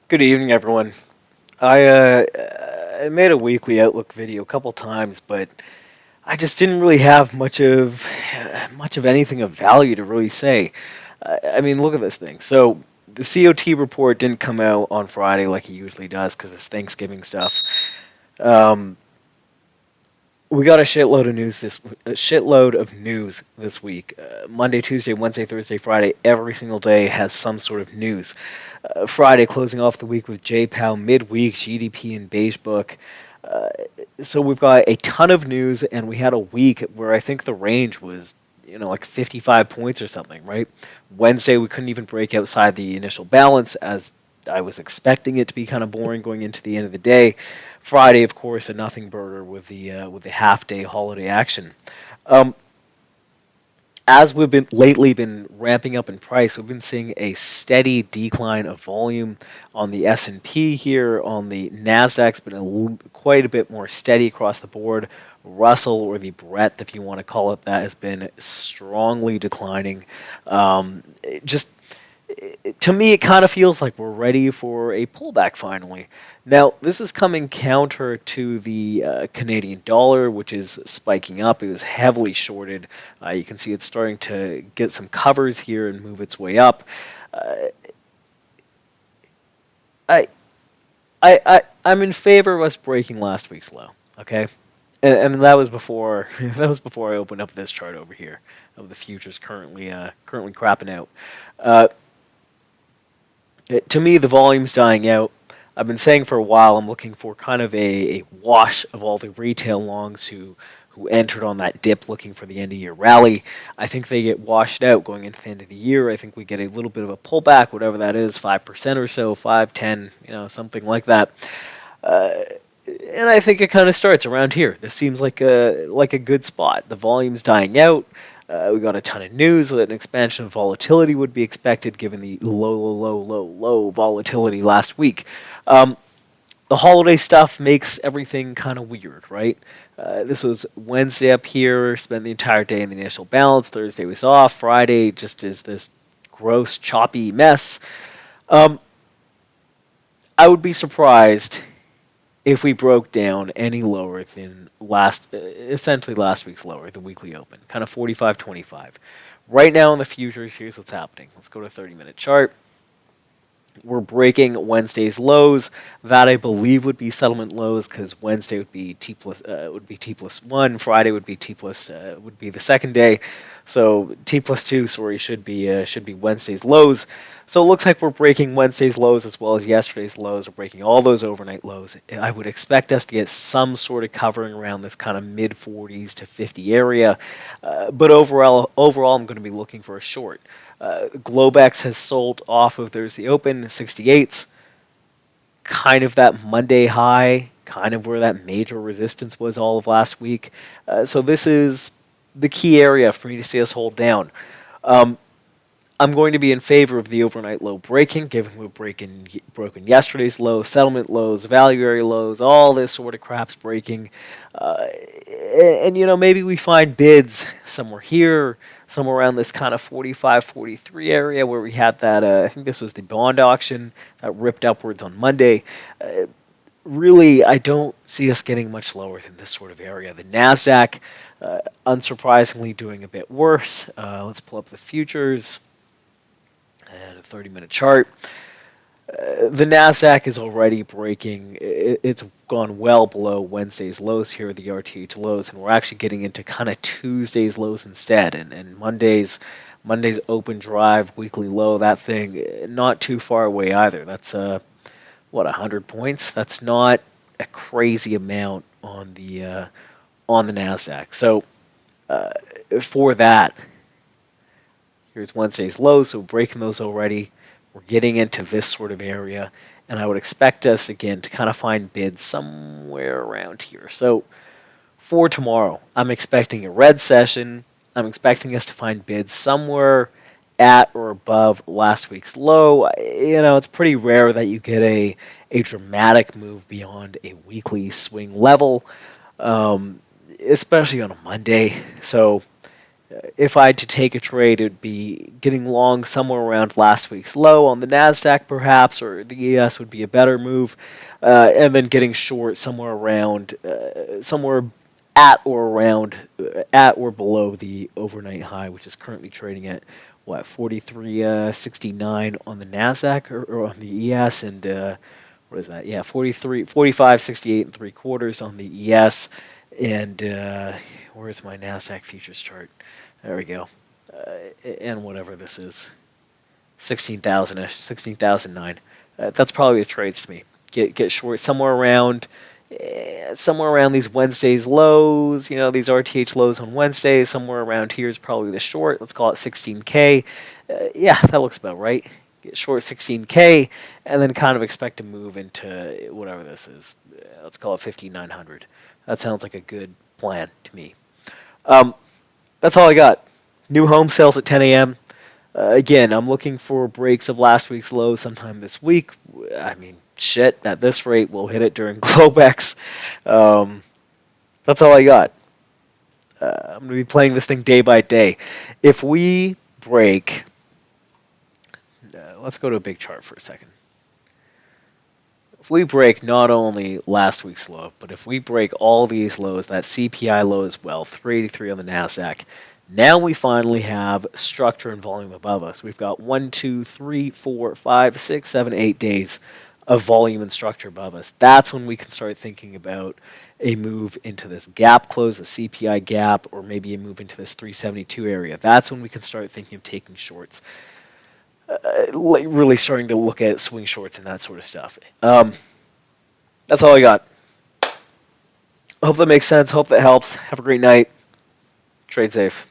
Good evening, everyone. I made a weekly outlook video a couple times, but I just didn't really have much of anything of value to really say. I mean, look at this thing. So the COT report didn't come out on Friday like it usually does because it's Thanksgiving stuff. Um, we got a shitload of news this week. Monday, Tuesday, Wednesday, Thursday, Friday. Every single day has some sort of news. Friday closing off the week with JPOW, midweek GDP and Beige Book. Uh, so we've got a ton of news, and we had a week where I think the range was, like 55 points or something, right? Wednesday we couldn't even break outside the initial balance as I was expecting it to be kind of boring going into the end of the day. Friday, of course, a nothing burger with the half day holiday action. Um, as we've been ramping up in price, we've been seeing a steady decline of volume on the S&P here. On the Nasdaq's been quite a bit more steady across the board. Russell, or the breadth, if you want to call it that, has been strongly declining. Just to me, it kind of feels like we're ready for a pullback finally. Now, this is coming counter to the Canadian dollar, which is spiking up. It was heavily shorted. You can see it's starting to get some covers here and move its way up. Uh, I, I'm in favor of us breaking last week's low. Okay, and that was before I opened up this chart over here of the futures currently crapping out. Uh, to me, the volume's dying out. I've been saying for a while I'm looking for kind of a wash of all the retail longs who entered on that dip looking for the end of year rally. I think they get washed out going into the end of the year. I think we get a little bit of a pullback, whatever that is, 5% or so, 5, 10, something like that. Uh, and I think it kind of starts around here. This seems like a good spot. The volume's dying out. We got a ton of news that an expansion of volatility would be expected given the low volatility last week. Um, the holiday stuff makes everything kind of weird, right? This was Wednesday up here, spent the entire day in the initial balance. Thursday was off. Friday just is this gross, choppy mess. Um, I would be surprised if we broke down any lower than essentially last week's lower, the weekly open, kind of 45.25. Right now in the futures, here's what's happening. Let's go to 30-minute chart. We're breaking Wednesday's lows. That I believe would be settlement lows because Wednesday would be T plus one. Friday would be would be the second day. So T plus two, sorry, should be Wednesday's lows. So it looks like we're breaking Wednesday's lows as well as yesterday's lows. We're breaking all those overnight lows. I would expect us to get some sort of covering around this kind of mid 40s to 50 area. But overall, I'm going to be looking for a short. Globex has sold off of Thursday Open 68s, kind of that Monday high, kind of where that major resistance was all of last week. So this is the key area for me to see us hold down. Um, I'm going to be in favor of the overnight low breaking, given we've broken yesterday's low, settlement lows, value area lows, all this sort of crap's breaking. And maybe we find bids somewhere here, somewhere around this kind of 45, 43 area where we had that, I think this was the bond auction that ripped upwards on Monday. Really, I don't see us getting much lower than this sort of area. The NASDAQ, unsurprisingly, doing a bit worse. Let's pull up the futures and a 30-minute chart. The Nasdaq is already breaking. It's gone well below Wednesday's lows here, the RTH lows, and we're actually getting into kind of Tuesday's lows instead. And Monday's open drive weekly low, that thing not too far away either. That's 100 points. That's not a crazy amount on the Nasdaq. So for that, here's Wednesday's lows, so breaking those already. We're getting into this sort of area, and I would expect us, again, to kind of find bids somewhere around here. So for tomorrow, I'm expecting a red session. I'm expecting us to find bids somewhere at or above last week's low. It's pretty rare that you get a dramatic move beyond a weekly swing level, especially on a Monday. So If I had to take a trade, it would be getting long somewhere around last week's low on the Nasdaq, perhaps, or the ES would be a better move, and then getting short somewhere around, somewhere at or below the overnight high, which is currently trading at what 43.69 on the Nasdaq or on the ES, and what is that? Yeah, 45.68 and 3/4 on the ES, and where's my Nasdaq futures chart? There we go. And whatever this is, 16,000ish, 16,009. That's probably the trades to me. Get short somewhere around these Wednesdays lows. You know, these RTH lows on Wednesdays. Somewhere around here is probably the short. Let's call it 16K. Yeah, that looks about right. Get short 16K, and then kind of expect to move into whatever this is. Let's call it 5,900. That sounds like a good plan to me. That's all I got. New home sales at 10 a.m. Again, I'm looking for breaks of last week's lows sometime this week. I mean, shit, at this rate, we'll hit it during Globex. That's all I got. I'm going to be playing this thing day by day. If we break... let's go to a big chart for a second. If we break not only last week's low, but if we break all these lows, that CPI low as well, 383 on the NASDAQ, now we finally have structure and volume above us. We've got 1, 2, 3, 4, 5, 6, 7, 8 days of volume and structure above us. That's when we can start thinking about a move into this gap close, the CPI gap, or maybe a move into this 372 area. That's when we can start thinking of taking shorts. Really starting to look at swing shorts and that sort of stuff. That's all I got. Hope that makes sense. Hope that helps. Have a great night. Trade safe.